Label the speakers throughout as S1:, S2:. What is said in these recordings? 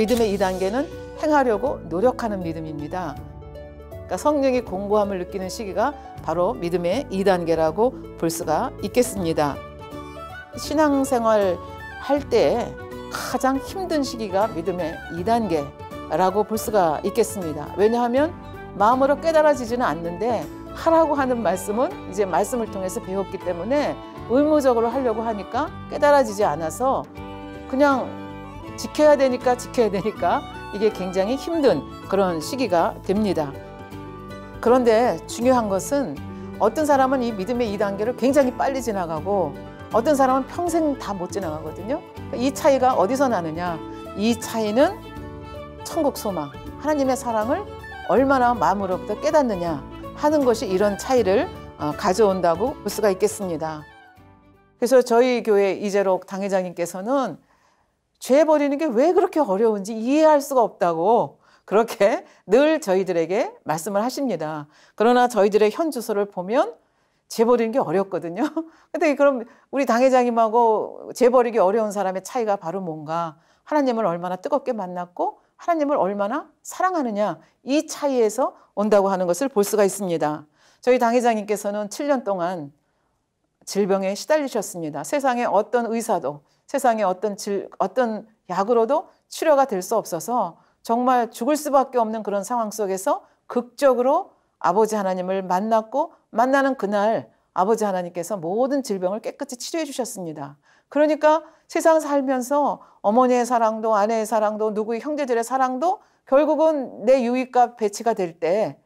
S1: 믿음의 2단계는 행하려고 노력하는 믿음입니다. 그러니까 성령이 공고함을 느끼는 시기가 바로 믿음의 2단계라고 볼 수가 있겠습니다. 신앙생활 할 때 가장 힘든 시기가 믿음의 2단계라고 볼 수가 있겠습니다. 왜냐하면 마음으로 깨달아지지는 않는데 하라고 하는 말씀은 이제 말씀을 통해서 배웠기 때문에 의무적으로 하려고 하니까 깨달아지지 않아서 그냥 지켜야 되니까 이게 굉장히 힘든 그런 시기가 됩니다. 그런데 중요한 것은 어떤 사람은 이 믿음의 2단계를 굉장히 빨리 지나가고 어떤 사람은 평생 다 못 지나가거든요. 이 차이가 어디서 나느냐? 이 차이는 천국 소망, 하나님의 사랑을 얼마나 마음으로부터 깨닫느냐 하는 것이 이런 차이를 가져온다고 볼 수가 있겠습니다. 그래서 저희 교회 이재록 당회장님께서는 죄 버리는 게 왜 그렇게 어려운지 이해할 수가 없다고 그렇게 늘 저희들에게 말씀을 하십니다. 그러나 저희들의 현 주소를 보면 죄 버리는 게 어렵거든요. 근데 그럼 우리 당회장님하고 죄 버리기 어려운 사람의 차이가 바로 뭔가? 하나님을 얼마나 뜨겁게 만났고 하나님을 얼마나 사랑하느냐, 이 차이에서 온다고 하는 것을 볼 수가 있습니다. 저희 당회장님께서는 7년 동안 질병에 시달리셨습니다. 세상에 어떤 의사도, 세상에 어떤 약으로도 치료가 될 수 없어서 정말 죽을 수밖에 없는 그런 상황 속에서 극적으로 아버지 하나님을 만났고 만나는 그날 아버지 하나님께서 모든 질병을 깨끗이 치료해 주셨습니다. 그러니까 세상 살면서 어머니의 사랑도 아내의 사랑도 누구의 형제들의 사랑도 결국은 내 유익과 배치가 될 때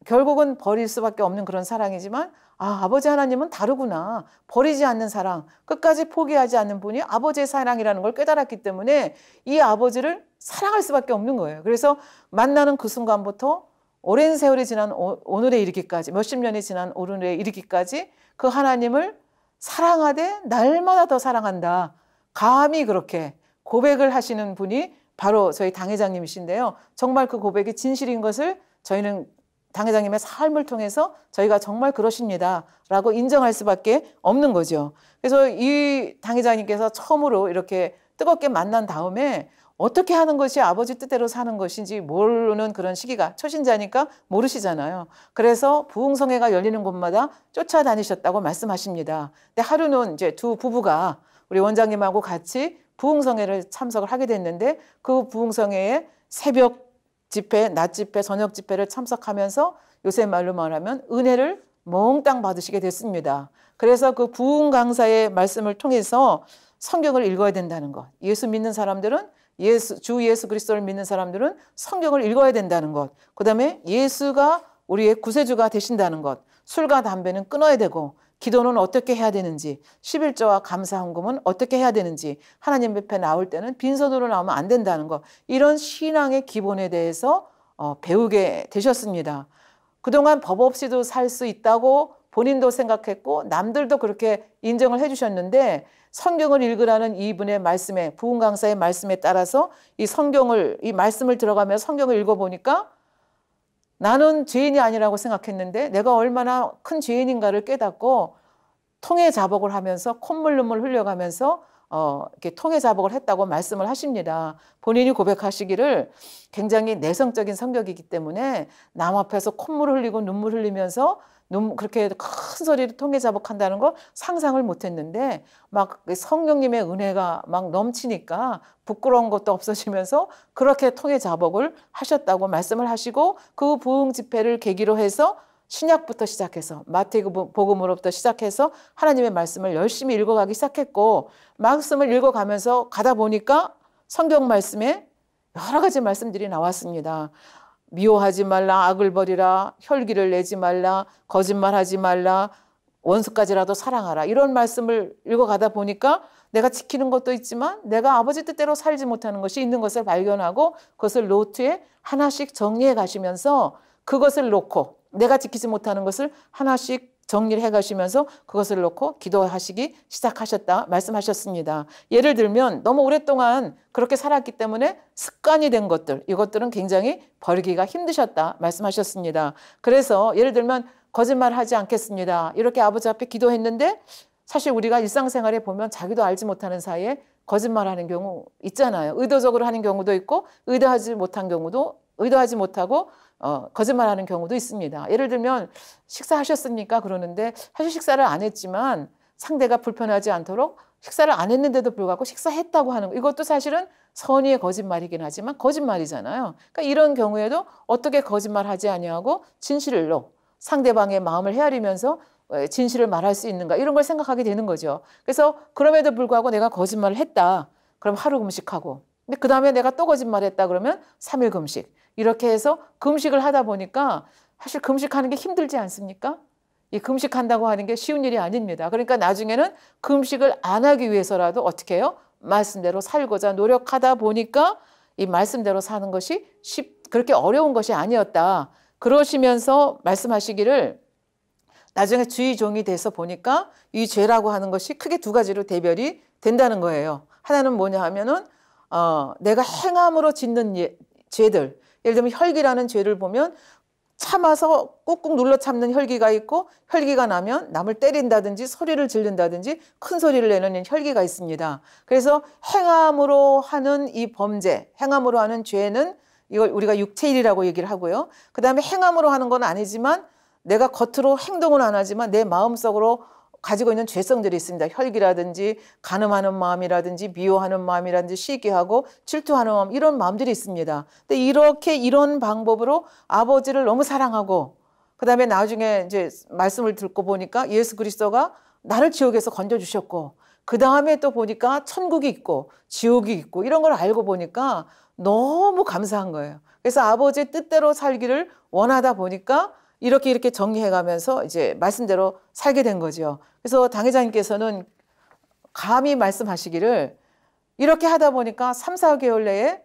S1: 결국은 버릴 수밖에 없는 그런 사랑이지만 아버지 하나님은 다르구나. 버리지 않는 사랑, 끝까지 포기하지 않는 분이 아버지의 사랑이라는 걸 깨달았기 때문에 이 아버지를 사랑할 수밖에 없는 거예요. 그래서 만나는 그 순간부터 오랜 세월이 지난 오늘에 이르기까지, 몇십 년이 지난 오늘에 이르기까지 그 하나님을 사랑하되 날마다 더 사랑한다. 감히 그렇게 고백을 하시는 분이 바로 저희 당회장님이신데요. 정말 그 고백이 진실인 것을 저희는 당회장님의 삶을 통해서 저희가 정말 그러십니다 라고 인정할 수밖에 없는 거죠. 그래서 이 당회장님께서 처음으로 이렇게 뜨겁게 만난 다음에 어떻게 하는 것이 아버지 뜻대로 사는 것인지 모르는 그런 시기가, 초신자니까 모르시잖아요. 그래서 부흥성회가 열리는 곳마다 쫓아다니셨다고 말씀하십니다. 근데 하루는 이제 두 부부가 우리 원장님하고 같이 부흥성회를 참석을 하게 됐는데 그 부흥성회에 새벽 집회, 낮 집회, 저녁 집회를 참석하면서 요새 말로 말하면 은혜를 몽땅 받으시게 됐습니다. 그래서 그 부흥 강사의 말씀을 통해서 성경을 읽어야 된다는 것. 예수 믿는 사람들은 주 예수 그리스도를 믿는 사람들은 성경을 읽어야 된다는 것. 그다음에 예수가 우리의 구세주가 되신다는 것. 술과 담배는 끊어야 되고 기도는 어떻게 해야 되는지, 11조와 감사헌금은 어떻게 해야 되는지, 하나님 앞에 나올 때는 빈손으로 나오면 안 된다는 것. 이런 신앙의 기본에 대해서 배우게 되셨습니다. 그동안 법 없이도 살 수 있다고 본인도 생각했고 남들도 그렇게 인정을 해주셨는데 성경을 읽으라는 이분의 말씀에, 부흥 강사의 말씀에 따라서 이 말씀을 들어가면서 성경을 읽어보니까 나는 죄인이 아니라고 생각했는데 내가 얼마나 큰 죄인인가를 깨닫고 통해 자복을 하면서 콧물 눈물 흘려가면서 이렇게 통해 자복을 했다고 말씀을 하십니다. 본인이 고백하시기를 굉장히 내성적인 성격이기 때문에 남 앞에서 콧물 흘리고 눈물 흘리면서 그렇게 큰 소리로 통해 자복한다는 거 상상을 못했는데 막 성령님의 은혜가 막 넘치니까 부끄러운 것도 없어지면서 그렇게 통해 자복을 하셨다고 말씀을 하시고 그 부흥 집회를 계기로 해서 신약부터 시작해서 마태복음으로부터 시작해서 하나님의 말씀을 열심히 읽어가기 시작했고 말씀을 읽어가면서 가다 보니까 성경 말씀에 여러 가지 말씀들이 나왔습니다. 미워하지 말라, 악을 버리라, 혈기를 내지 말라, 거짓말하지 말라, 원수까지라도 사랑하라. 이런 말씀을 읽어가다 보니까 내가 지키는 것도 있지만 내가 아버지 뜻대로 살지 못하는 것이 있는 것을 발견하고 그것을 노트에 하나씩 정리해 가시면서 그것을 놓고 내가 지키지 못하는 것을 하나씩 정리를 해 가시면서 그것을 놓고 기도하시기 시작하셨다 말씀하셨습니다. 예를 들면 너무 오랫동안 그렇게 살았기 때문에 습관이 된 것들, 이것들은 굉장히 버리기가 힘드셨다 말씀하셨습니다. 그래서 예를 들면 거짓말하지 않겠습니다. 이렇게 아버지 앞에 기도했는데 사실 우리가 일상생활에 보면 자기도 알지 못하는 사이에 거짓말하는 경우 있잖아요. 의도적으로 하는 경우도 있고 의도하지 못하고 거짓말하는 경우도 있습니다. 예를 들면 식사하셨습니까? 그러는데 사실 식사를 안 했지만 상대가 불편하지 않도록 식사를 안 했는데도 불구하고 식사했다고 하는 거. 이것도 사실은 선의의 거짓말이긴 하지만 거짓말이잖아요. 그러니까 이런 경우에도 어떻게 거짓말하지 아니하고 진실로 상대방의 마음을 헤아리면서 진실을 말할 수 있는가 이런 걸 생각하게 되는 거죠. 그래서 그럼에도 불구하고 내가 거짓말을 했다. 그럼 하루 금식하고 근데 그 다음에 내가 또 거짓말했다 그러면 3일 금식 이렇게 해서 금식을 하다 보니까 사실 금식하는 게 힘들지 않습니까? 이 금식한다고 하는 게 쉬운 일이 아닙니다. 그러니까 나중에는 금식을 안 하기 위해서라도 어떻게 해요? 말씀대로 살고자 노력하다 보니까 이 말씀대로 사는 것이 그렇게 어려운 것이 아니었다. 그러시면서 말씀하시기를 나중에 주의 종이 돼서 보니까 이 죄라고 하는 것이 크게 두 가지로 대별이 된다는 거예요. 하나는 뭐냐 하면은 내가 행함으로 짓는 죄들. 예를 들면 혈기라는 죄를 보면 참아서 꾹꾹 눌러 참는 혈기가 있고 혈기가 나면 남을 때린다든지 소리를 지른다든지 큰 소리를 내는 혈기가 있습니다. 그래서 행함으로 하는 이 범죄, 행함으로 하는 죄는 이걸 우리가 육체일이라고 얘기를 하고요. 그다음에 행함으로 하는 건 아니지만 내가 겉으로 행동은 안 하지만 내 마음속으로 가지고 있는 죄성들이 있습니다. 혈기라든지 간음하는 마음이라든지 미워하는 마음이라든지 시기하고 질투하는 마음 이런 마음들이 있습니다. 근데 이런 방법으로 아버지를 너무 사랑하고 그다음에 나중에 이제 말씀을 듣고 보니까 예수 그리스도가 나를 지옥에서 건져주셨고 그다음에 또 보니까 천국이 있고 지옥이 있고 이런 걸 알고 보니까 너무 감사한 거예요. 그래서 아버지의 뜻대로 살기를 원하다 보니까 이렇게 정리해가면서 이제 말씀대로 살게 된 거죠. 그래서 당회장님께서는 감히 말씀하시기를 이렇게 하다 보니까 3, 4개월 내에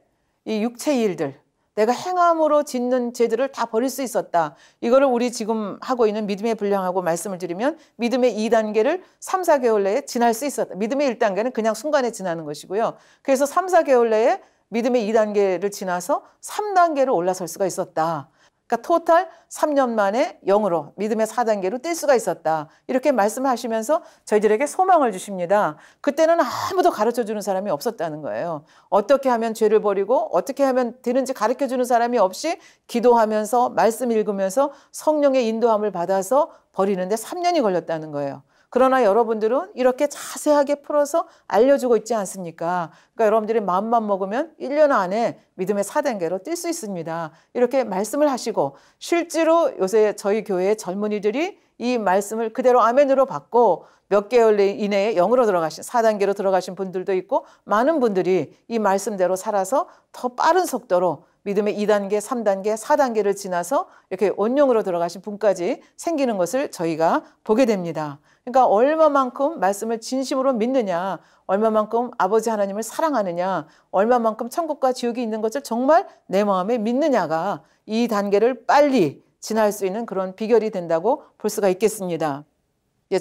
S1: 이 육체의 일들, 내가 행함으로 짓는 죄들을 다 버릴 수 있었다. 이거를 우리 지금 하고 있는 믿음의 분량하고 말씀을 드리면 믿음의 2단계를 3, 4개월 내에 지날 수 있었다. 믿음의 1단계는 그냥 순간에 지나는 것이고요. 그래서 3, 4개월 내에 믿음의 2단계를 지나서 3단계로 올라설 수가 있었다. 그러니까 토탈 3년 만에 0으로 믿음의 4단계로 뛸 수가 있었다. 이렇게 말씀하시면서 저희들에게 소망을 주십니다. 그때는 아무도 가르쳐주는 사람이 없었다는 거예요. 어떻게 하면 죄를 버리고 어떻게 하면 되는지 가르쳐주는 사람이 없이 기도하면서 말씀 읽으면서 성령의 인도함을 받아서 버리는데 3년이 걸렸다는 거예요. 그러나 여러분들은 이렇게 자세하게 풀어서 알려주고 있지 않습니까? 그러니까 여러분들이 마음만 먹으면 1년 안에 믿음의 4단계로 뛸 수 있습니다. 이렇게 말씀을 하시고 실제로 요새 저희 교회의 젊은이들이 이 말씀을 그대로 아멘으로 받고 몇 개월 이내에 0으로 들어가신 4단계로 들어가신 분들도 있고 많은 분들이 이 말씀대로 살아서 더 빠른 속도로 믿음의 2단계, 3단계, 4단계를 지나서 이렇게 원령으로 들어가신 분까지 생기는 것을 저희가 보게 됩니다. 그러니까 얼마만큼 말씀을 진심으로 믿느냐, 얼마만큼 아버지 하나님을 사랑하느냐, 얼마만큼 천국과 지옥이 있는 것을 정말 내 마음에 믿느냐가 이 단계를 빨리 지날 수 있는 그런 비결이 된다고 볼 수가 있겠습니다.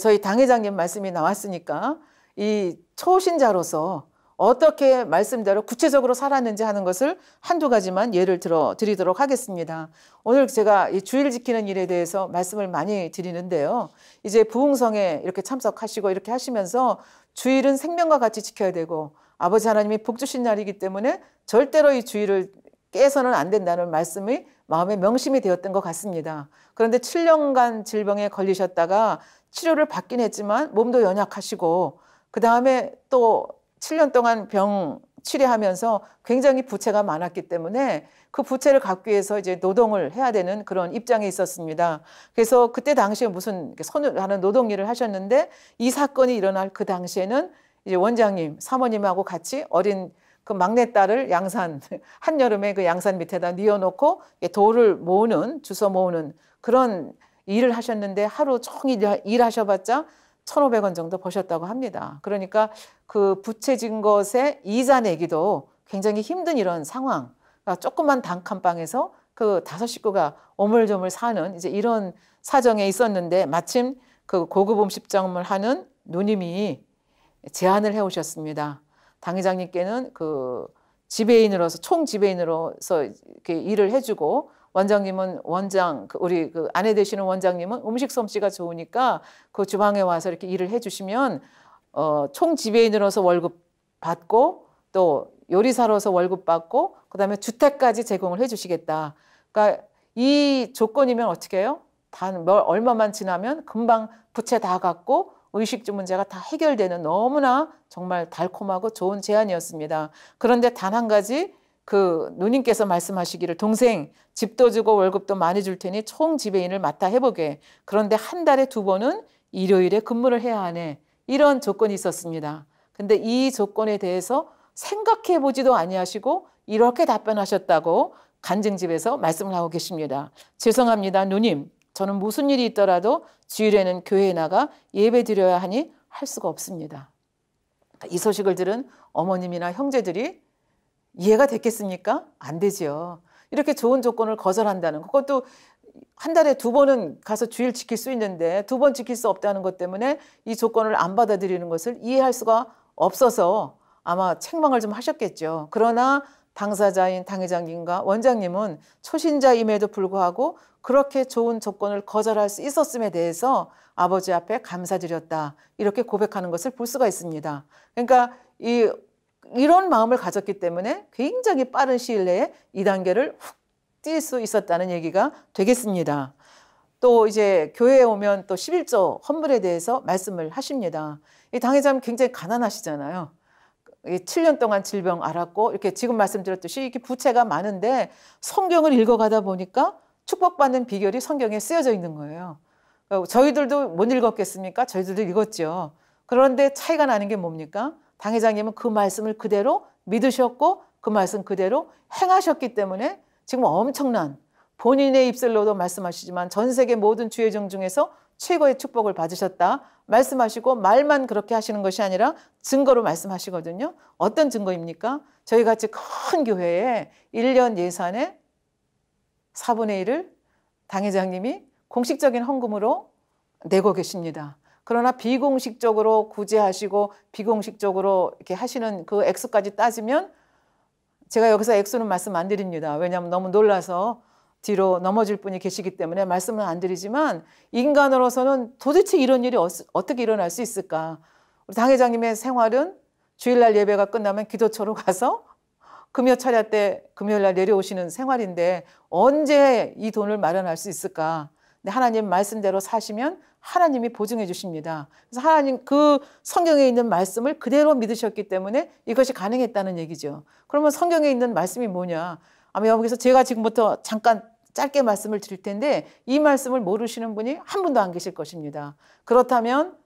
S1: 저희 당회장님 말씀이 나왔으니까 이 초신자로서 어떻게 말씀대로 구체적으로 살았는지 하는 것을 한두 가지만 예를 들어 드리도록 하겠습니다. 오늘 제가 이 주일 지키는 일에 대해서 말씀을 많이 드리는데요. 이제 부흥성에 이렇게 참석하시고 이렇게 하시면서 주일은 생명과 같이 지켜야 되고 아버지 하나님이 복 주신 날이기 때문에 절대로 이 주일을 깨서는 안 된다는 말씀이 마음에 명심이 되었던 것 같습니다. 그런데 7년간 질병에 걸리셨다가 치료를 받긴 했지만 몸도 연약하시고 그 다음에 또 7년 동안 병 치료하면서 굉장히 부채가 많았기 때문에 그 부채를 갚기 위해서 이제 노동을 해야 되는 그런 입장에 있었습니다. 그래서 그때 당시에 무슨 손을 하는 노동 일을 하셨는데 이 사건이 일어날 그 당시에는 이제 원장님, 사모님하고 같이 어린 그 막내딸을 양산, 한여름에 그 양산 밑에다 뉘어놓고 돌을 모으는, 주워 모으는 그런 일을 하셨는데 하루 종일 일하셔봤자 1,500원 정도 버셨다고 합니다. 그러니까 그 부채진 것에 이자 내기도 굉장히 힘든 이런 상황. 그러니까 조그만 단칸방에서 그 5식구가 오물조물 사는 이제 이런 사정에 있었는데 마침 그 고급 음식점을 하는 누님이 제안을 해 오셨습니다. 당회장님께는 그 지배인으로서 총 지배인으로서 이렇게 일을 해주고 원장님은 우리 그 아내 되시는 원장님은 음식 솜씨가 좋으니까 그 주방에 와서 이렇게 일을 해주시면 총 지배인으로서 월급 받고 또 요리사로서 월급 받고 그다음에 주택까지 제공을 해주시겠다. 그러니까 이 조건이면 어떻게 해요? 얼마만 지나면 금방 부채 다 갚고 의식주 문제가 다 해결되는 너무나 정말 달콤하고 좋은 제안이었습니다. 그런데 단 한 가지 그 누님께서 말씀하시기를 동생 집도 주고 월급도 많이 줄 테니 총 지배인을 맡아 해보게. 그런데 한 달에 2번은 일요일에 근무를 해야 하네. 이런 조건이 있었습니다. 근데 이 조건에 대해서 생각해 보지도 아니하시고 이렇게 답변하셨다고 간증집에서 말씀을 하고 계십니다. 죄송합니다, 누님. 저는 무슨 일이 있더라도 주일에는 교회에 나가 예배 드려야 하니 할 수가 없습니다. 이 소식을 들은 어머님이나 형제들이 이해가 됐겠습니까? 안 되죠. 이렇게 좋은 조건을 거절한다는 것, 그것도 한 달에 2번은 가서 주일 지킬 수 있는데 2번 지킬 수 없다는 것 때문에 이 조건을 안 받아들이는 것을 이해할 수가 없어서 아마 책망을 좀 하셨겠죠. 그러나 당사자인 당회장님과 원장님은 초신자임에도 불구하고 그렇게 좋은 조건을 거절할 수 있었음에 대해서 아버지 앞에 감사드렸다. 이렇게 고백하는 것을 볼 수가 있습니다. 그러니까 이런 마음을 가졌기 때문에 굉장히 빠른 시일 내에 이 단계를 훅 뛸 수 있었다는 얘기가 되겠습니다. 또 이제 교회에 오면 또 11조 헌물에 대해서 말씀을 하십니다. 이 당회장님 굉장히 가난하시잖아요. 7년 동안 질병 앓았고 이렇게 지금 말씀드렸듯이 이렇게 부채가 많은데 성경을 읽어가다 보니까 축복받는 비결이 성경에 쓰여져 있는 거예요. 저희들도 못 읽었겠습니까? 저희들도 읽었죠. 그런데 차이가 나는 게 뭡니까? 당회장님은 그 말씀을 그대로 믿으셨고 그 말씀 그대로 행하셨기 때문에 지금 엄청난 본인의 입술로도 말씀하시지만 전 세계 모든 주회종 중에서 최고의 축복을 받으셨다 말씀하시고 말만 그렇게 하시는 것이 아니라 증거로 말씀하시거든요. 어떤 증거입니까? 저희 같이 큰 교회에 1년 예산의 4분의 1을 당회장님이 공식적인 헌금으로 내고 계십니다. 그러나 비공식적으로 구제하시고 비공식적으로 이렇게 하시는 그 액수까지 따지면 제가 여기서 액수는 말씀 안 드립니다. 왜냐하면 너무 놀라서 뒤로 넘어질 분이 계시기 때문에 말씀은 안 드리지만 인간으로서는 도대체 이런 일이 어떻게 일어날 수 있을까? 우리 당회장님의 생활은 주일날 예배가 끝나면 기도처로 가서 금요 철야 때 금요일날 내려오시는 생활인데 언제 이 돈을 마련할 수 있을까? 근데 하나님 말씀대로 사시면 하나님이 보증해 주십니다. 그래서 하나님 그 성경에 있는 말씀을 그대로 믿으셨기 때문에 이것이 가능했다는 얘기죠. 그러면 성경에 있는 말씀이 뭐냐? 아마 여기서 제가 지금부터 잠깐 짧게 말씀을 드릴 텐데 이 말씀을 모르시는 분이 한 분도 안 계실 것입니다. 그렇다면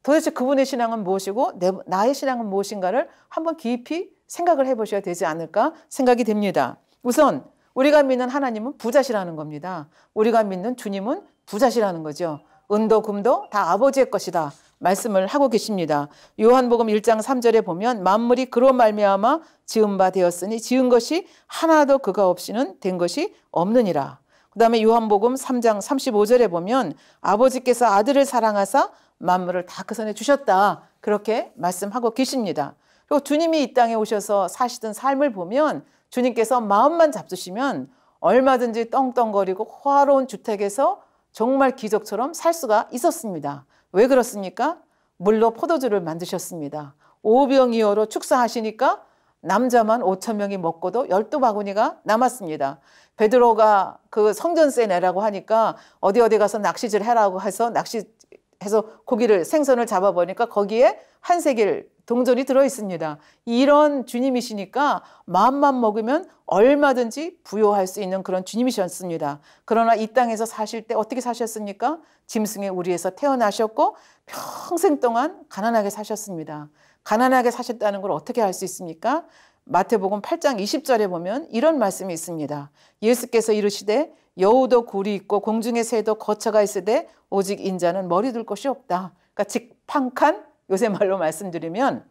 S1: 도대체 그분의 신앙은 무엇이고 나의 신앙은 무엇인가를 한번 깊이 생각을 해보셔야 되지 않을까 생각이 됩니다. 우선 우리가 믿는 하나님은 부자시라는 겁니다. 우리가 믿는 주님은 부자시라는 거죠. 은도 금도 다 아버지의 것이다 말씀을 하고 계십니다. 요한복음 1장 3절에 보면 만물이 그로 말미암아 지은 바 되었으니 지은 것이 하나도 그가 없이는 된 것이 없느니라. 그 다음에 요한복음 3장 35절에 보면 아버지께서 아들을 사랑하사 만물을 다 그 손에 주셨다 그렇게 말씀하고 계십니다. 그리고 주님이 이 땅에 오셔서 사시던 삶을 보면 주님께서 마음만 잡수시면 얼마든지 떵떵거리고 호화로운 주택에서 정말 기적처럼 살 수가 있었습니다. 왜 그렇습니까? 물로 포도주를 만드셨습니다. 오병이어로 축사하시니까 남자만 5,000명이 먹고도 12바구니가 남았습니다. 베드로가 그 성전세 내라고 하니까 어디 가서 낚시질 해라고 해서 낚시해서 고기를 생선을 잡아보니까 거기에 한 세겔 동전이 들어있습니다. 이런 주님이시니까 마음만 먹으면 얼마든지 부요할 수 있는 그런 주님이셨습니다. 그러나 이 땅에서 사실 때 어떻게 사셨습니까? 짐승의 우리에서 태어나셨고 평생 동안 가난하게 사셨습니다. 가난하게 사셨다는 걸 어떻게 알 수 있습니까? 마태복음 8장 20절에 보면 이런 말씀이 있습니다. 예수께서 이르시되 여우도 굴이 있고 공중의 새도 거처가 있으되 오직 인자는 머리 둘 곳이 없다. 그러니까 직팡칸 요새 말로 말씀드리면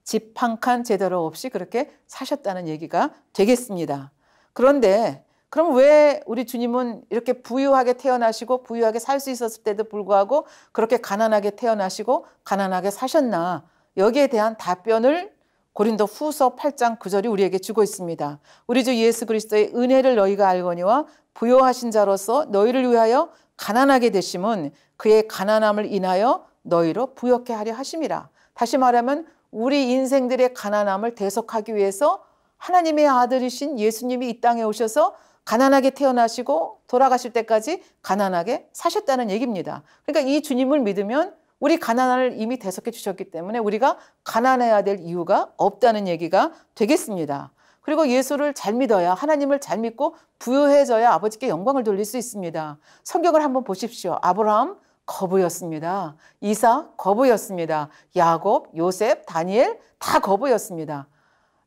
S1: 집 한 칸 제대로 없이 그렇게 사셨다는 얘기가 되겠습니다. 그런데 그럼 왜 우리 주님은 이렇게 부유하게 태어나시고 부유하게 살 수 있었을 때도 불구하고 그렇게 가난하게 태어나시고 가난하게 사셨나? 여기에 대한 답변을 고린도 후서 8장 9절이 우리에게 주고 있습니다. 우리 주 예수 그리스도의 은혜를 너희가 알거니와 부요하신 자로서 너희를 위하여 가난하게 되심은 그의 가난함을 인하여 너희로 부욕해 하려 하심이라. 다시 말하면 우리 인생들의 가난함을 대속하기 위해서 하나님의 아들이신 예수님이 이 땅에 오셔서 가난하게 태어나시고 돌아가실 때까지 가난하게 사셨다는 얘기입니다. 그러니까 이 주님을 믿으면 우리 가난을 이미 대속해 주셨기 때문에 우리가 가난해야 될 이유가 없다는 얘기가 되겠습니다. 그리고 예수를 잘 믿어야, 하나님을 잘 믿고 부유해져야 아버지께 영광을 돌릴 수 있습니다. 성경을 한번 보십시오. 아브라함 거부였습니다. 이삭 거부였습니다. 야곱, 요셉, 다니엘 다 거부였습니다.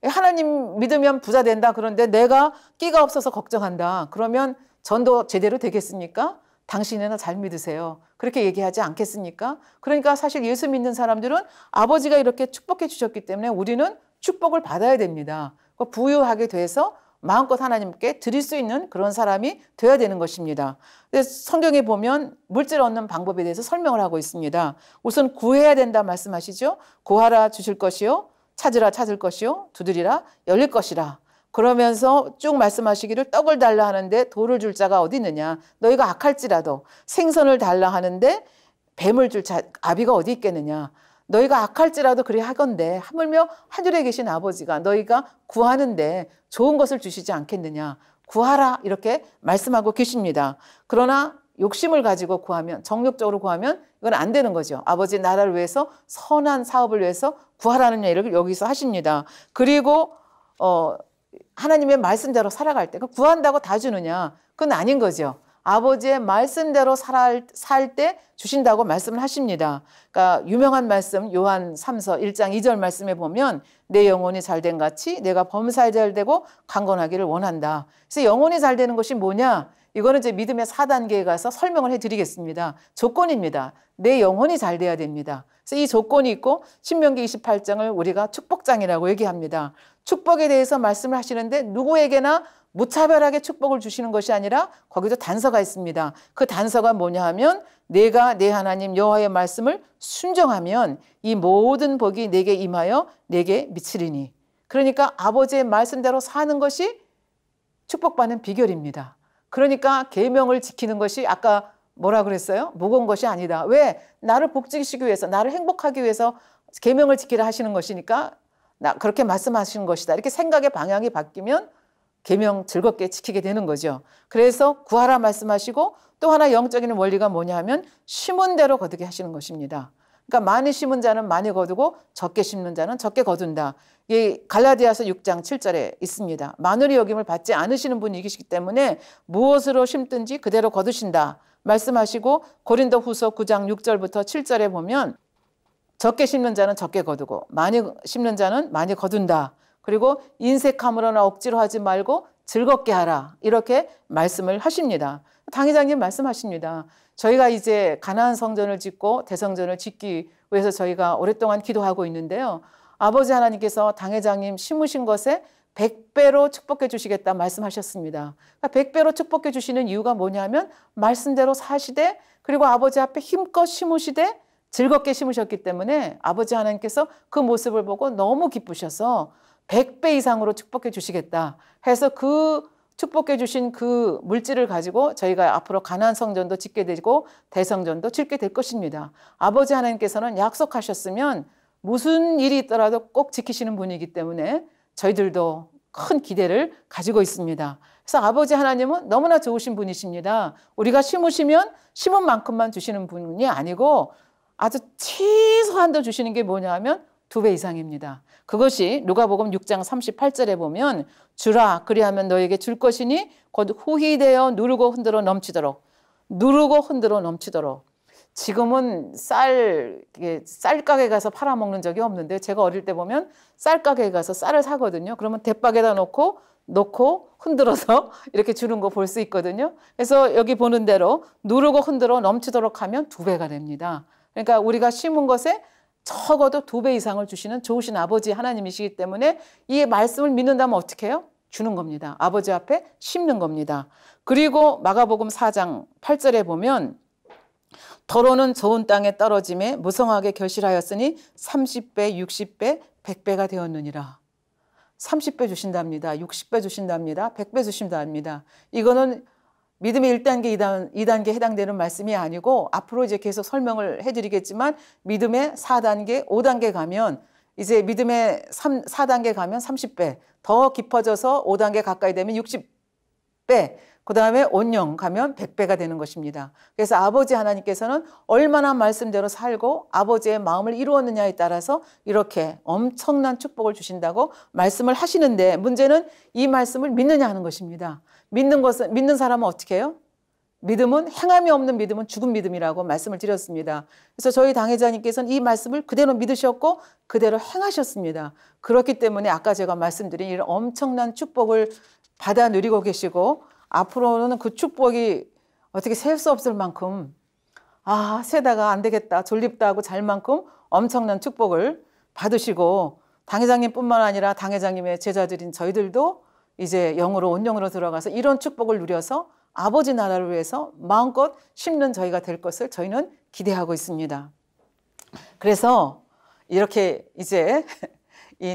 S1: 하나님 믿으면 부자 된다. 그런데 내가 끼가 없어서 걱정한다. 그러면 전도 제대로 되겠습니까? 당신이나 잘 믿으세요. 그렇게 얘기하지 않겠습니까? 그러니까 사실 예수 믿는 사람들은 아버지가 이렇게 축복해 주셨기 때문에 우리는 축복을 받아야 됩니다. 부유하게 돼서 마음껏 하나님께 드릴 수 있는 그런 사람이 되어야 되는 것입니다. 성경에 보면 물질 얻는 방법에 대해서 설명을 하고 있습니다. 우선 구해야 된다 말씀하시죠. 구하라 주실 것이요, 찾으라 찾을 것이요, 두드리라 열릴 것이라. 그러면서 쭉 말씀하시기를 떡을 달라 하는데 돌을 줄 자가 어디 있느냐. 너희가 악할지라도 생선을 달라 하는데 뱀을 줄 아비가 어디 있겠느냐. 너희가 악할지라도 그리 하건대 하물며 하늘에 계신 아버지가 너희가 구하는데 좋은 것을 주시지 않겠느냐. 구하라 이렇게 말씀하고 계십니다. 그러나 욕심을 가지고 구하면, 정욕적으로 구하면 이건 안 되는 거죠. 아버지 나라를 위해서, 선한 사업을 위해서 구하라는 얘기를 여기서 하십니다. 그리고 하나님의 말씀대로 살아갈 때 구한다고 다 주느냐? 그건 아닌 거죠. 아버지의 말씀대로 살 때 주신다고 말씀을 하십니다. 그러니까 유명한 말씀 요한 3서 1장 2절 말씀에 보면 내 영혼이 잘된 같이 내가 범사에 잘되고 강건하기를 원한다. 그래서 영혼이 잘되는 것이 뭐냐? 이거는 이제 믿음의 4단계에 가서 설명을 해드리겠습니다. 조건입니다. 내 영혼이 잘 돼야 됩니다. 그래서 이 조건이 있고 신명기 28장을 우리가 축복장이라고 얘기합니다. 축복에 대해서 말씀을 하시는데 누구에게나 무차별하게 축복을 주시는 것이 아니라 거기도 단서가 있습니다. 그 단서가 뭐냐 하면 내가 내 하나님 여호와의 말씀을 순종하면 이 모든 복이 내게 임하여 내게 미치리니. 그러니까 아버지의 말씀대로 사는 것이 축복받는 비결입니다. 그러니까 계명을 지키는 것이 아까 뭐라 그랬어요? 무거운 것이 아니다. 왜? 나를 복지시키기 위해서, 나를 행복하기 위해서 계명을 지키라 하시는 것이니까 그렇게 말씀하시는 것이다. 이렇게 생각의 방향이 바뀌면 계명 즐겁게 지키게 되는 거죠. 그래서 구하라 말씀하시고 또 하나 영적인 원리가 뭐냐 하면 심은 대로 거두게 하시는 것입니다. 그러니까 많이 심은 자는 많이 거두고 적게 심는 자는 적게 거둔다. 이게 갈라디아서 6장 7절에 있습니다. 마누리 여김을 받지 않으시는 분이 계시기 때문에 무엇으로 심든지 그대로 거두신다 말씀하시고 고린도 후서 9장 6절부터 7절에 보면 적게 심는 자는 적게 거두고 많이 심는 자는 많이 거둔다. 그리고 인색함으로나 억지로 하지 말고 즐겁게 하라. 이렇게 말씀을 하십니다. 당회장님 말씀하십니다. 저희가 이제 가나안 성전을 짓고 대성전을 짓기 위해서 저희가 오랫동안 기도하고 있는데요. 아버지 하나님께서 당회장님 심으신 것에 100배로 축복해 주시겠다 말씀하셨습니다. 그러니까 100배로 축복해 주시는 이유가 뭐냐면 말씀대로 사시되 그리고 아버지 앞에 힘껏 심으시되 즐겁게 심으셨기 때문에 아버지 하나님께서 그 모습을 보고 너무 기쁘셔서 100배 이상으로 축복해 주시겠다 해서 그 축복해 주신 그 물질을 가지고 저희가 앞으로 가나안 성전도 짓게 되고 대성전도 짓게 될 것입니다. 아버지 하나님께서는 약속하셨으면 무슨 일이 있더라도 꼭 지키시는 분이기 때문에 저희들도 큰 기대를 가지고 있습니다. 그래서 아버지 하나님은 너무나 좋으신 분이십니다. 우리가 심으시면 심은 만큼만 주시는 분이 아니고 아주 최소한도 주시는 게 뭐냐 하면 2배 이상입니다. 그것이 누가복음 6장 38절에 보면 주라 그리하면 너에게 줄 것이니 곧 후히 되어 누르고 흔들어 넘치도록 지금은 쌀 가게 가서 팔아먹는 적이 없는데 제가 어릴 때 보면 쌀 가게에 가서 쌀을 사거든요. 그러면 대박에다 놓고 흔들어서 이렇게 주는 거 볼 수 있거든요. 그래서 여기 보는 대로 누르고 흔들어 넘치도록 하면 2배가 됩니다. 그러니까 우리가 심은 것에 적어도 2배 이상을 주시는 좋으신 아버지 하나님이시기 때문에 이 말씀을 믿는다면 어떻게 해요? 주는 겁니다. 아버지 앞에 심는 겁니다. 그리고 마가복음 4장 8절에 보면 더러는 좋은 땅에 떨어짐에 무성하게 결실하였으니 30배, 60배, 100배가 되었느니라. 30배 주신답니다. 60배 주신답니다. 100배 주신답니다. 이거는 믿음의 1단계, 2단계에 해당되는 말씀이 아니고 앞으로 이제 계속 설명을 해드리겠지만 믿음의 4단계, 5단계 가면 이제 믿음의 4단계 가면 30배, 더 깊어져서 5단계 가까이 되면 60배, 그 다음에 온영 가면 100배가 되는 것입니다. 그래서 아버지 하나님께서는 얼마나 말씀대로 살고 아버지의 마음을 이루었느냐에 따라서 이렇게 엄청난 축복을 주신다고 말씀을 하시는데, 문제는 이 말씀을 믿느냐 하는 것입니다. 믿는 사람은 어떻게 해요? 믿음은, 행함이 없는 믿음은 죽은 믿음이라고 말씀을 드렸습니다. 그래서 저희 당회자님께서는 이 말씀을 그대로 믿으셨고 그대로 행하셨습니다. 그렇기 때문에 아까 제가 말씀드린 이런 엄청난 축복을 받아 누리고 계시고, 앞으로는 그 축복이 어떻게 셀 수 없을 만큼, 세다가 안 되겠다, 졸립다 하고 잘 만큼 엄청난 축복을 받으시고, 당회장님뿐만 아니라 당회장님의 제자들인 저희들도 이제 영으로, 온영으로 들어가서 이런 축복을 누려서 아버지 나라를 위해서 마음껏 심는 저희가 될 것을 저희는 기대하고 있습니다. 그래서 이렇게 이제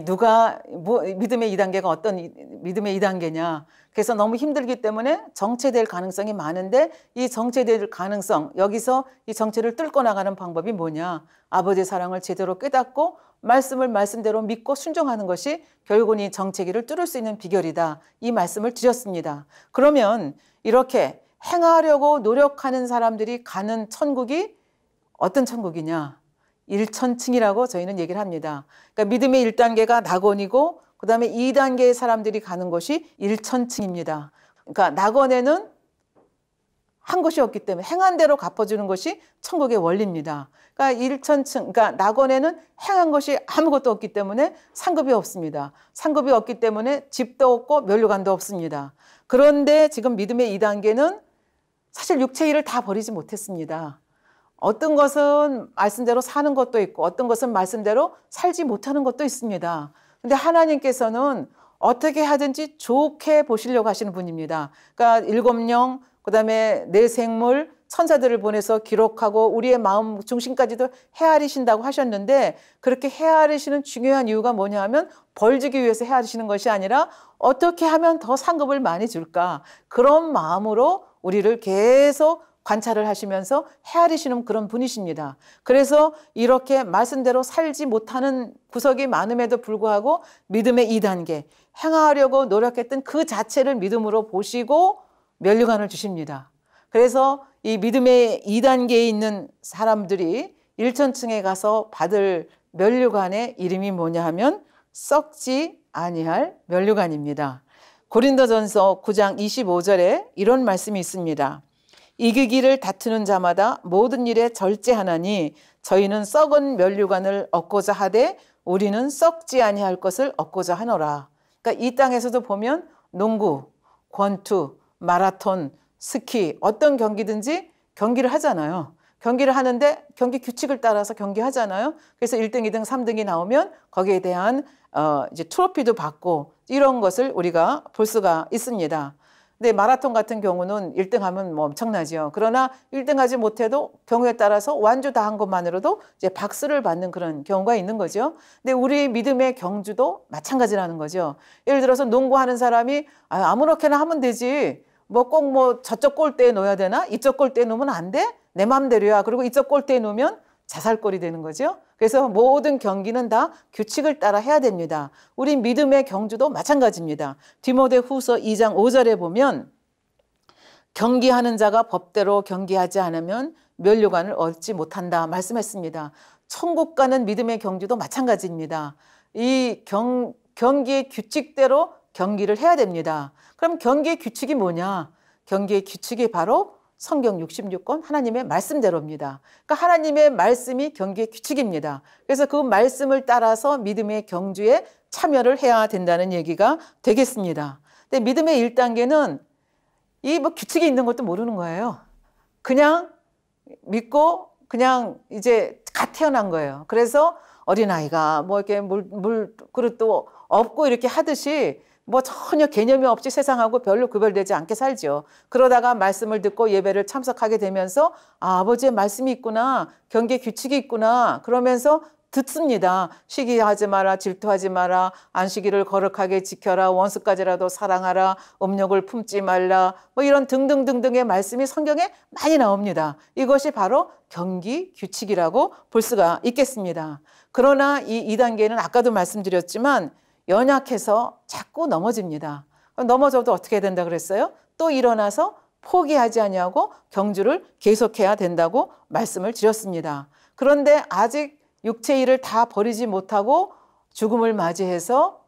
S1: 누가 믿음의 2단계가 어떤 믿음의 2단계냐, 그래서 너무 힘들기 때문에 정체될 가능성이 많은데, 이 정체될 가능성, 여기서 이 정체를 뚫고 나가는 방법이 뭐냐, 아버지의 사랑을 제대로 깨닫고 말씀을 말씀대로 믿고 순종하는 것이 결국은 이 정체기를 뚫을 수 있는 비결이다, 이 말씀을 드렸습니다. 그러면 이렇게 행하려고 노력하는 사람들이 가는 천국이 어떤 천국이냐, 1천층이라고 저희는 얘기를 합니다. 그러니까 믿음의 1단계가 낙원이고, 그 다음에 2단계의 사람들이 가는 곳이 1천층입니다. 그러니까 낙원에는 한 것이 없기 때문에 행한 대로 갚아주는 것이 천국의 원리입니다. 그러니까 1천층, 그러니까 낙원에는 행한 것이 아무것도 없기 때문에 상급이 없습니다. 상급이 없기 때문에 집도 없고 면류관도 없습니다. 그런데 지금 믿음의 2단계는 사실 육체 일을 다 버리지 못했습니다. 어떤 것은 말씀대로 사는 것도 있고 어떤 것은 말씀대로 살지 못하는 것도 있습니다. 근데 하나님께서는 어떻게 하든지 좋게 보시려고 하시는 분입니다. 그러니까 7영, 그 다음에 내 생물, 천사들을 보내서 기록하고 우리의 마음 중심까지도 헤아리신다고 하셨는데, 그렇게 헤아리시는 중요한 이유가 뭐냐 하면 벌 주기 위해서 헤아리시는 것이 아니라 어떻게 하면 더 상급을 많이 줄까, 그런 마음으로 우리를 계속 관찰을 하시면서 헤아리시는 그런 분이십니다. 그래서 이렇게 말씀대로 살지 못하는 구석이 많음에도 불구하고 믿음의 2단계, 행하려고 노력했던 그 자체를 믿음으로 보시고 면류관을 주십니다. 그래서 이 믿음의 2단계에 있는 사람들이 1천층에 가서 받을 면류관의 이름이 뭐냐 하면 썩지 아니할 면류관입니다. 고린도전서 9장 25절에 이런 말씀이 있습니다. 이기기를 다투는 자마다 모든 일에 절제하나니 저희는 썩은 면류관을 얻고자 하되 우리는 썩지 아니할 것을 얻고자 하노라. 그러니까 이 땅에서도 보면 농구, 권투, 마라톤, 스키, 어떤 경기든지 경기를 하잖아요. 경기를 하는데 경기 규칙을 따라서 경기하잖아요. 그래서 1등, 2등, 3등이 나오면 거기에 대한 이제 트로피도 받고 이런 것을 우리가 볼 수가 있습니다. 근데 마라톤 같은 경우는 1등 하면 뭐 엄청나죠. 그러나 1등 하지 못해도 경우에 따라서 완주 다 한 것만으로도 이제 박수를 받는 그런 경우가 있는 거죠. 근데 우리 믿음의 경주도 마찬가지라는 거죠. 예를 들어서 농구하는 사람이 아무렇게나 하면 되지, 뭐 꼭 뭐 저쪽 골대에 놓아야 되나, 이쪽 골대에 놓으면 안 돼? 내 맘대로야. 그리고 이쪽 골대에 놓으면 자살골이 되는 거죠. 그래서 모든 경기는 다 규칙을 따라 해야 됩니다. 우리 믿음의 경주도 마찬가지입니다. 디모데후서 2장 5절에 보면 경기하는 자가 법대로 경기하지 않으면 면류관을 얻지 못한다 말씀했습니다. 천국 가는 믿음의 경주도 마찬가지입니다. 이 경기의 규칙대로 경기를 해야 됩니다. 그럼 경기의 규칙이 뭐냐? 경기의 규칙이 바로 성경 66권 하나님의 말씀대로입니다. 그러니까 하나님의 말씀이 경기의 규칙입니다. 그래서 그 말씀을 따라서 믿음의 경주에 참여를 해야 된다는 얘기가 되겠습니다. 근데 믿음의 1단계는 이 뭐 규칙이 있는 것도 모르는 거예요. 그냥 믿고 그냥 이제 갓 태어난 거예요. 그래서 어린아이가 뭐 이렇게 물 그릇도 없고 이렇게 하듯이 뭐 전혀 개념이 없이 세상하고 별로 구별되지 않게 살죠. 그러다가 말씀을 듣고 예배를 참석하게 되면서 아버지의 말씀이 있구나, 경계 규칙이 있구나, 그러면서 듣습니다. 시기하지 마라, 질투하지 마라, 안식일을 거룩하게 지켜라, 원수까지라도 사랑하라, 음욕을 품지 말라, 뭐 이런 등등등등의 말씀이 성경에 많이 나옵니다. 이것이 바로 경기 규칙이라고 볼 수가 있겠습니다. 그러나 이 2단계는 아까도 말씀드렸지만 연약해서 자꾸 넘어집니다. 넘어져도 어떻게 된다 그랬어요? 또 일어나서 포기하지 아니하고 경주를 계속해야 된다고 말씀을 드렸습니다. 그런데 아직 육체의 일을 다 버리지 못하고 죽음을 맞이해서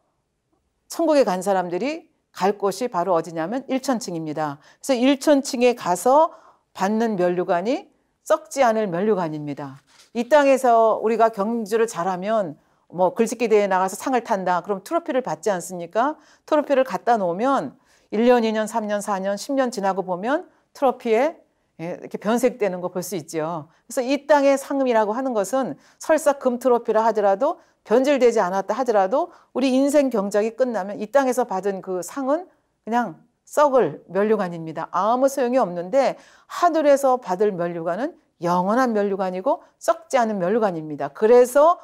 S1: 천국에 간 사람들이 갈 곳이 바로 어디냐면 1천층입니다. 그래서 1천층에 가서 받는 면류관이 썩지 않을 면류관입니다. 이 땅에서 우리가 경주를 잘하면 뭐 글짓기 대회에 나가서 상을 탄다. 그럼 트로피를 받지 않습니까? 트로피를 갖다 놓으면 1년, 2년, 3년, 4년, 10년 지나고 보면 트로피에 이렇게 변색되는 거 볼 수 있죠. 그래서 이 땅의 상금이라고 하는 것은 설사 금 트로피라 하더라도 변질되지 않았다 하더라도 우리 인생 경작이 끝나면 이 땅에서 받은 그 상은 그냥 썩을 면류관입니다. 아무 소용이 없는데 하늘에서 받을 면류관은 영원한 면류관이고 썩지 않은 면류관입니다. 그래서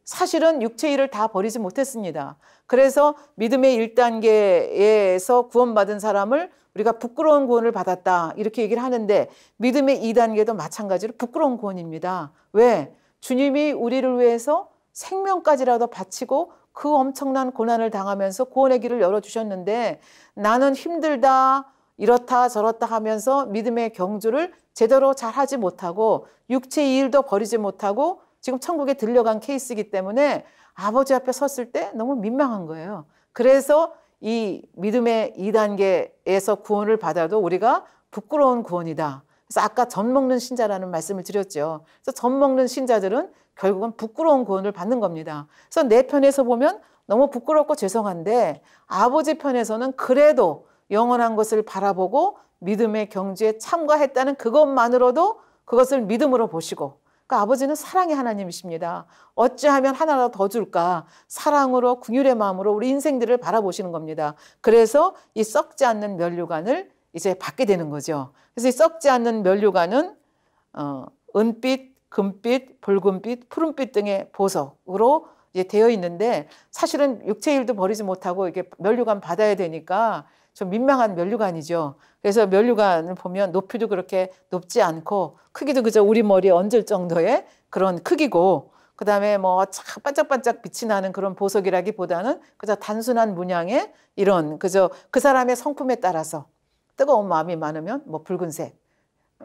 S1: 사실은 육체 일을 다 버리지 못했습니다. 그래서 믿음의 1단계에서 구원받은 사람을 우리가 부끄러운 구원을 받았다 이렇게 얘기를 하는데 믿음의 2단계도 마찬가지로 부끄러운 구원입니다. 왜? 주님이 우리를 위해서 생명까지라도 바치고 그 엄청난 고난을 당하면서 구원의 길을 열어주셨는데 나는 힘들다 이렇다 저렇다 하면서 믿음의 경주를 제대로 잘 하지 못하고 육체의 일도 버리지 못하고 지금 천국에 들려간 케이스이기 때문에 아버지 앞에 섰을 때 너무 민망한 거예요. 그래서 이 믿음의 2단계에서 구원을 받아도 우리가 부끄러운 구원이다. 그래서 아까 젖 먹는 신자라는 말씀을 드렸죠. 그래서 젖 먹는 신자들은 결국은 부끄러운 구원을 받는 겁니다. 그래서 내 편에서 보면 너무 부끄럽고 죄송한데 아버지 편에서는 그래도 영원한 것을 바라보고 믿음의 경주에 참가했다는 그것만으로도 그것을 믿음으로 보시고 그러니까 아버지는 사랑의 하나님이십니다. 어찌하면 하나라도 더 줄까? 사랑으로 궁휼의 마음으로 우리 인생들을 바라보시는 겁니다. 그래서 이 썩지 않는 면류관을 이제 받게 되는 거죠. 그래서 이 썩지 않는 면류관은 은빛, 금빛, 붉은빛, 푸른빛 등의 보석으로 이제 되어 있는데 사실은 육체 일도 버리지 못하고 이게 면류관 받아야 되니까 좀 민망한 면류관이죠. 그래서 면류관을 보면 높이도 그렇게 높지 않고 크기도 그저 우리 머리에 얹을 정도의 그런 크기고 그다음에 뭐 반짝반짝 빛이 나는 그런 보석이라기보다는 그저 단순한 문양의 이런 그저 그 사람의 성품에 따라서 뜨거운 마음이 많으면 뭐 붉은색,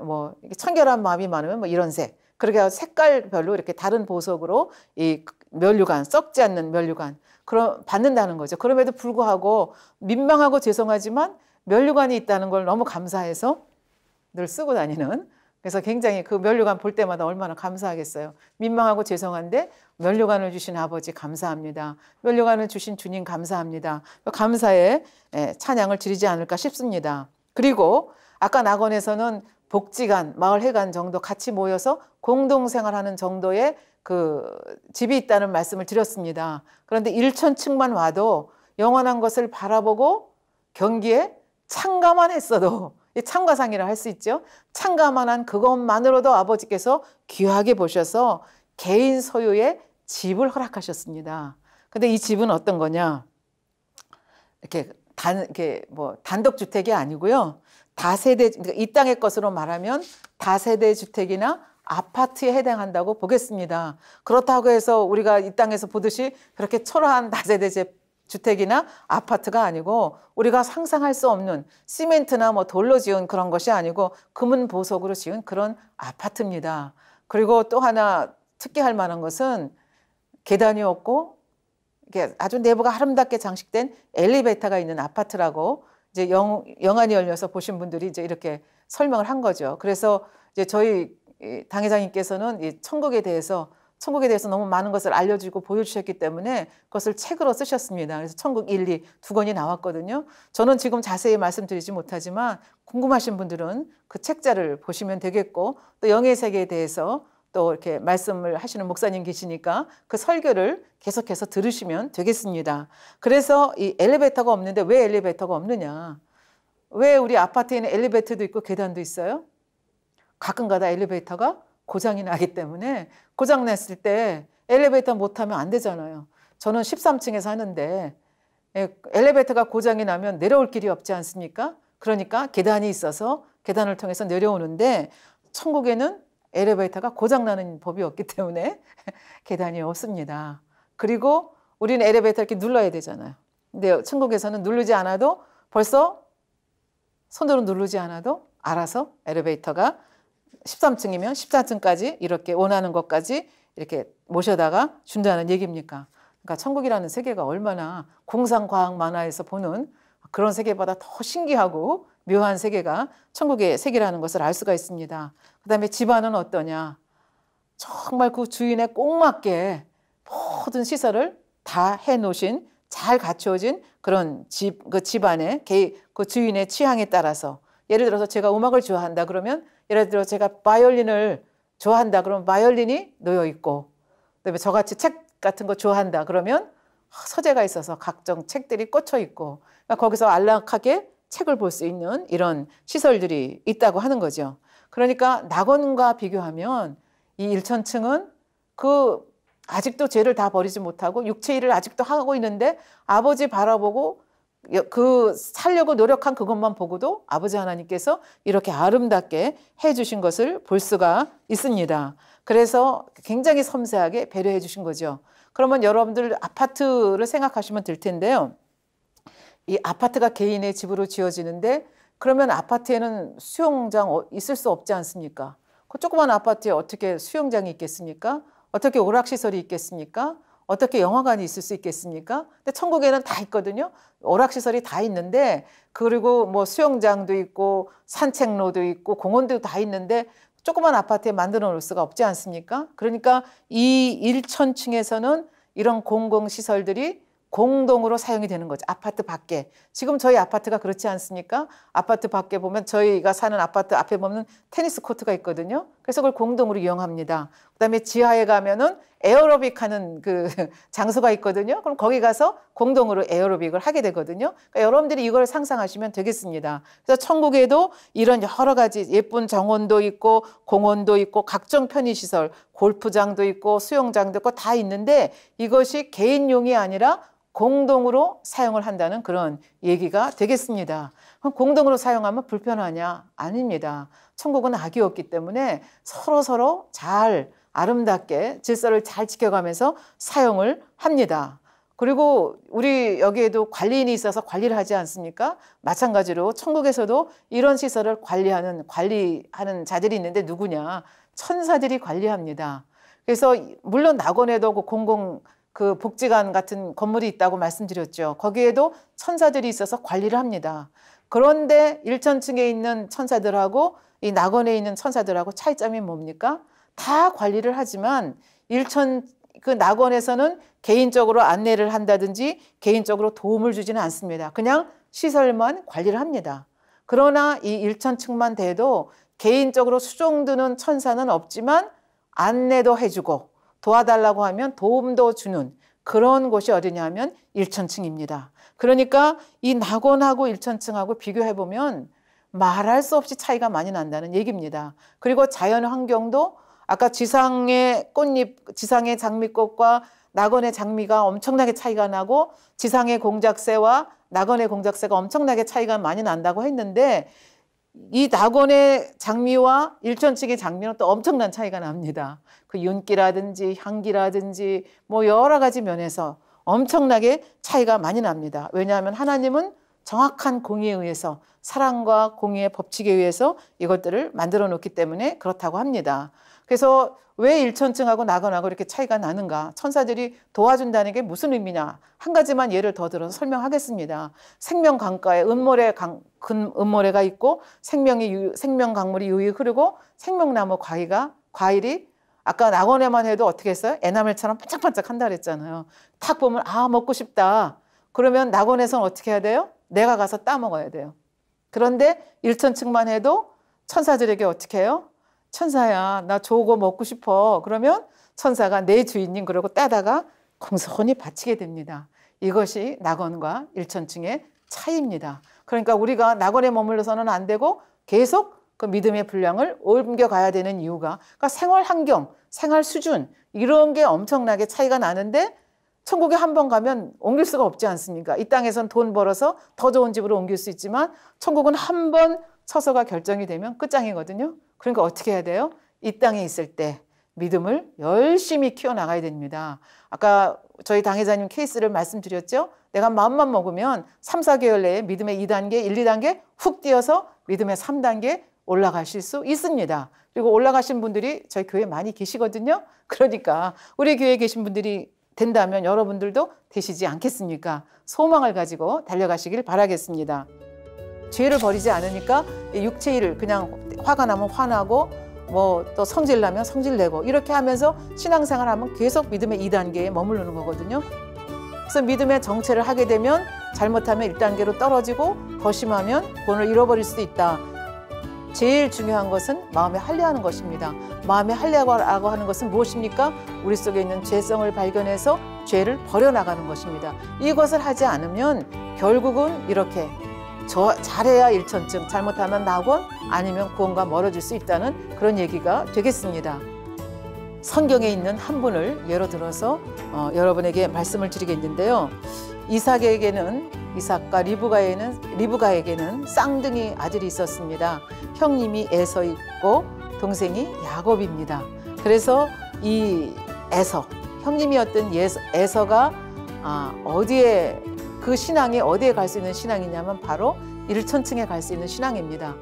S1: 뭐 청결한 마음이 많으면 뭐 이런 색 그렇게 해서 색깔별로 이렇게 다른 보석으로 이 면류관 썩지 않는 면류관 그럼 받는다는 거죠. 그럼에도 불구하고 민망하고 죄송하지만 면류관이 있다는 걸 너무 감사해서 늘 쓰고 다니는 그래서 굉장히 그 면류관 볼 때마다 얼마나 감사하겠어요. 민망하고 죄송한데 면류관을 주신 아버지 감사합니다. 면류관을 주신 주님 감사합니다. 감사의 찬양을 드리지 않을까 싶습니다. 그리고 아까 낙원에서는 복지관, 마을회관 정도 같이 모여서 공동생활하는 정도의 그 집이 있다는 말씀을 드렸습니다. 그런데 1천층만 와도 영원한 것을 바라보고 경기에 참가만 했어도 참가상이라 할 수 있죠. 참가만 한 그것만으로도 아버지께서 귀하게 보셔서 개인 소유의 집을 허락하셨습니다. 근데 이 집은 어떤 거냐? 이렇게 뭐 단독주택이 아니고요. 다세대, 그러니까 이 땅의 것으로 말하면 다세대 주택이나 아파트에 해당한다고 보겠습니다. 그렇다고 해서 우리가 이 땅에서 보듯이 그렇게 초라한 다세대 주택이나 아파트가 아니고 우리가 상상할 수 없는 시멘트나 뭐 돌로 지은 그런 것이 아니고 금은 보석으로 지은 그런 아파트입니다. 그리고 또 하나 특기할 만한 것은 계단이 없고 이게 아주 내부가 아름답게 장식된 엘리베이터가 있는 아파트라고 이제 영안이 열려서 보신 분들이 이제 이렇게 설명을 한 거죠. 그래서 이제 저희 당회장님께서는 이 천국에 대해서 너무 많은 것을 알려주고 보여주셨기 때문에 그것을 책으로 쓰셨습니다. 그래서 천국 1, 2 두 권이 나왔거든요. 저는 지금 자세히 말씀드리지 못하지만 궁금하신 분들은 그 책자를 보시면 되겠고 또 영의 세계에 대해서 또 이렇게 말씀을 하시는 목사님 계시니까 그 설교를 계속해서 들으시면 되겠습니다. 그래서 이 엘리베이터가 없는데 왜 엘리베이터가 없느냐? 왜 우리 아파트에는 엘리베이터도 있고 계단도 있어요? 가끔가다 엘리베이터가 고장이 나기 때문에 고장 났을 때 엘리베이터 못 타면 안 되잖아요. 저는 13층에 사는데 엘리베이터가 고장이 나면 내려올 길이 없지 않습니까? 그러니까 계단이 있어서 계단을 통해서 내려오는데 천국에는 엘리베이터가 고장나는 법이 없기 때문에 계단이 없습니다. 그리고 우리는 엘리베이터 이렇게 눌러야 되잖아요. 근데 천국에서는 누르지 않아도 벌써 손으로 누르지 않아도 알아서 엘리베이터가 13층이면 14층까지 이렇게 원하는 것까지 이렇게 모셔다가 준다는 얘기입니까? 그러니까 천국이라는 세계가 얼마나 공상과학 만화에서 보는 그런 세계보다 더 신기하고 묘한 세계가 천국의 세계라는 것을 알 수가 있습니다. 그 다음에 집안은 어떠냐? 정말 그 주인에 꼭 맞게 모든 시설을 다 해놓으신 잘 갖춰진 그런 그 집안의 그 주인의 취향에 따라서 예를 들어서 제가 음악을 좋아한다 그러면 예를 들어 제가 바이올린을 좋아한다 그러면 바이올린이 놓여 있고 그다음에 저같이 책 같은 거 좋아한다 그러면 서재가 있어서 각종 책들이 꽂혀 있고 그러니까 거기서 안락하게 책을 볼 수 있는 이런 시설들이 있다고 하는 거죠. 그러니까 낙원과 비교하면 이 일천층은 그 아직도 죄를 다 버리지 못하고 육체 일을 아직도 하고 있는데 아버지 바라보고 그 살려고 노력한 그것만 보고도 아버지 하나님께서 이렇게 아름답게 해주신 것을 볼 수가 있습니다. 그래서 굉장히 섬세하게 배려해 주신 거죠. 그러면 여러분들 아파트를 생각하시면 될 텐데요. 이 아파트가 개인의 집으로 지어지는데 그러면 아파트에는 수영장 있을 수 없지 않습니까? 그 조그만 아파트에 어떻게 수영장이 있겠습니까? 어떻게 오락시설이 있겠습니까? 어떻게 영화관이 있을 수 있겠습니까? 근데 천국에는 다 있거든요. 오락시설이 다 있는데 그리고 뭐 수영장도 있고 산책로도 있고 공원도 다 있는데 조그만 아파트에 만들어 놓을 수가 없지 않습니까? 그러니까 이 1천층에서는 이런 공공시설들이 공동으로 사용이 되는 거죠. 아파트 밖에. 지금 저희 아파트가 그렇지 않습니까? 아파트 밖에 보면 저희가 사는 아파트 앞에 보면 테니스 코트가 있거든요. 그래서 그걸 공동으로 이용합니다. 그다음에 지하에 가면은 에어로빅 하는 그 장소가 있거든요. 그럼 거기 가서 공동으로 에어로빅을 하게 되거든요. 그러니까 여러분들이 이걸 상상하시면 되겠습니다. 그래서 천국에도 이런 여러 가지 예쁜 정원도 있고 공원도 있고 각종 편의시설, 골프장도 있고 수영장도 있고 다 있는데 이것이 개인용이 아니라 공동으로 사용을 한다는 그런 얘기가 되겠습니다. 그럼 공동으로 사용하면 불편하냐? 아닙니다. 천국은 악이 없기 때문에 서로 잘 아름답게 질서를 잘 지켜가면서 사용을 합니다. 그리고 우리 여기에도 관리인이 있어서 관리를 하지 않습니까? 마찬가지로 천국에서도 이런 시설을 관리하는 자들이 있는데 누구냐? 천사들이 관리합니다. 그래서 물론 낙원에도 그 복지관 같은 건물이 있다고 말씀드렸죠. 거기에도 천사들이 있어서 관리를 합니다. 그런데 1천층에 있는 천사들하고 이 낙원에 있는 천사들하고 차이점이 뭡니까? 다 관리를 하지만 그 낙원에서는 개인적으로 안내를 한다든지 개인적으로 도움을 주지는 않습니다. 그냥 시설만 관리를 합니다. 그러나 이 1천층만 돼도 개인적으로 수종드는 천사는 없지만 안내도 해주고 도와달라고 하면 도움도 주는 그런 곳이 어디냐면 1천층입니다. 그러니까 이 낙원하고 1천층하고 비교해보면 말할 수 없이 차이가 많이 난다는 얘기입니다. 그리고 자연 환경도 아까 지상의 꽃잎, 지상의 장미꽃과 낙원의 장미가 엄청나게 차이가 나고 지상의 공작새와 낙원의 공작새가 엄청나게 차이가 많이 난다고 했는데 이 낙원의 장미와 1천층의 장미는 또 엄청난 차이가 납니다. 그 윤기라든지 향기라든지 뭐 여러 가지 면에서 엄청나게 차이가 많이 납니다. 왜냐하면 하나님은 정확한 공의에 의해서 사랑과 공의의 법칙에 의해서 이것들을 만들어 놓기 때문에 그렇다고 합니다. 그래서 왜 1천층하고 낙원하고 이렇게 차이가 나는가? 천사들이 도와준다는 게 무슨 의미냐? 한 가지만 예를 더 들어서 설명하겠습니다. 생명 강가에 은모래가 있고 생명 강물이 유유 흐르고 생명나무 과일이 아까 낙원에만 해도 어떻게 했어요? 에나멜처럼 반짝반짝 한다 그랬잖아요. 탁 보면 아 먹고 싶다. 그러면 낙원에서는 어떻게 해야 돼요? 내가 가서 따 먹어야 돼요. 그런데 1천층만 해도 천사들에게 어떻게 해요? 천사야, 나 저거 먹고 싶어. 그러면 천사가 내 주인님 그러고 따다가 공손히 바치게 됩니다. 이것이 낙원과 1천층의 차이입니다. 그러니까 우리가 낙원에 머물러서는 안 되고 계속 그 믿음의 분량을 옮겨가야 되는 이유가 그러니까 생활 환경, 생활 수준 이런 게 엄청나게 차이가 나는데 천국에 한 번 가면 옮길 수가 없지 않습니까? 이 땅에선 돈 벌어서 더 좋은 집으로 옮길 수 있지만 천국은 한 번 처소가 결정이 되면 끝장이거든요. 그러니까 어떻게 해야 돼요? 이 땅에 있을 때 믿음을 열심히 키워나가야 됩니다. 아까 저희 당회자님 케이스를 말씀드렸죠. 내가 마음만 먹으면 3, 4개월 내에 믿음의 2단계, 1, 2단계 훅 뛰어서 믿음의 3단계 올라가실 수 있습니다. 그리고 올라가신 분들이 저희 교회에 많이 계시거든요. 그러니까 우리 교회에 계신 분들이 된다면 여러분들도 되시지 않겠습니까? 소망을 가지고 달려가시길 바라겠습니다. 죄를 버리지 않으니까 육체의 일을 그냥 화가 나면 화나고 뭐 또 성질 나면 성질 내고 이렇게 하면서 신앙생활 하면 계속 믿음의 2단계에 머무르는 거거든요. 그래서 믿음의 정체를 하게 되면 잘못하면 1단계로 떨어지고 더 심하면 본을 잃어버릴 수도 있다. 제일 중요한 것은 마음에 할례하는 것입니다. 마음에 할례하고 하는 것은 무엇입니까? 우리 속에 있는 죄성을 발견해서 죄를 버려나가는 것입니다. 이것을 하지 않으면 결국은 이렇게 잘해야 일천증, 잘못하면 낙원, 아니면 구원과 멀어질 수 있다는 그런 얘기가 되겠습니다. 성경에 있는 한 분을 예로 들어서 여러분에게 말씀을 드리겠는데요. 이삭과 리브가에게는 쌍둥이 아들이 있었습니다. 형님이 에서 있고 동생이 야곱입니다. 그래서 이 형님이었던 에서가 어디에 그 신앙이 어디에 갈 수 있는 신앙이냐면 바로 일천층에 갈 수 있는 신앙입니다.